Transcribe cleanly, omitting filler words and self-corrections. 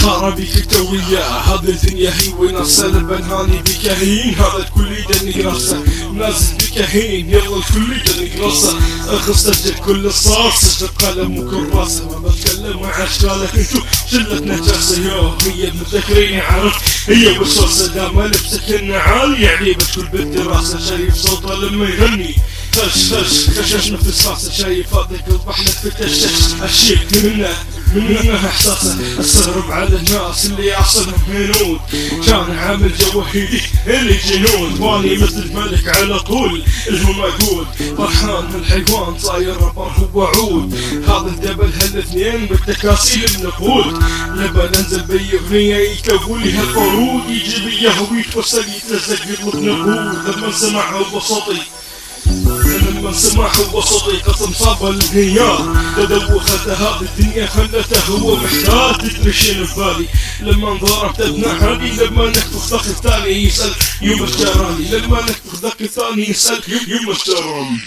خرابي كتوية هذه الدنيا هي ونصل بنهاني بكهين هذا الكل يدني راسه نازل بكهين يلا الكل يدني راسه اخص سجل كل صار سجل قلم وكراسه ما بتكلم مع اشكالك انتو شلة نجاسة هي متذكرين عرف هي بالصوت سلامة لبسك النعال يعني بتكون بالدراسة شايف صوته لما يغني خشش نفس راسه شايف هذاك البحر نتفتش الشيك منها احساسه استغرب على الناس اللي يعصرهم هنود كان عامل جوهيدي اللي جنود واني مثل ملك على طول الموجود فرحان من الحيوان صاير ربر هو عود هذا الجبل هالاثنين بالتكاسيل النقود لما ننزل بي اغنية يكفولي هالقرود يجي بي هويت وصل يتلزق يطلب نقود لما سمعها ببساطي لما سمعها ببساطي قسم صاب الانهيار تدوخت هذه الدنيا خلته هو محتار تدري شنو ببالي لما انضربت ابن حالي لما نكفخ ذاك الثاني يسأل يوم اشتراني لما نكفخ ذاك الثاني يسأل يوم اشتراني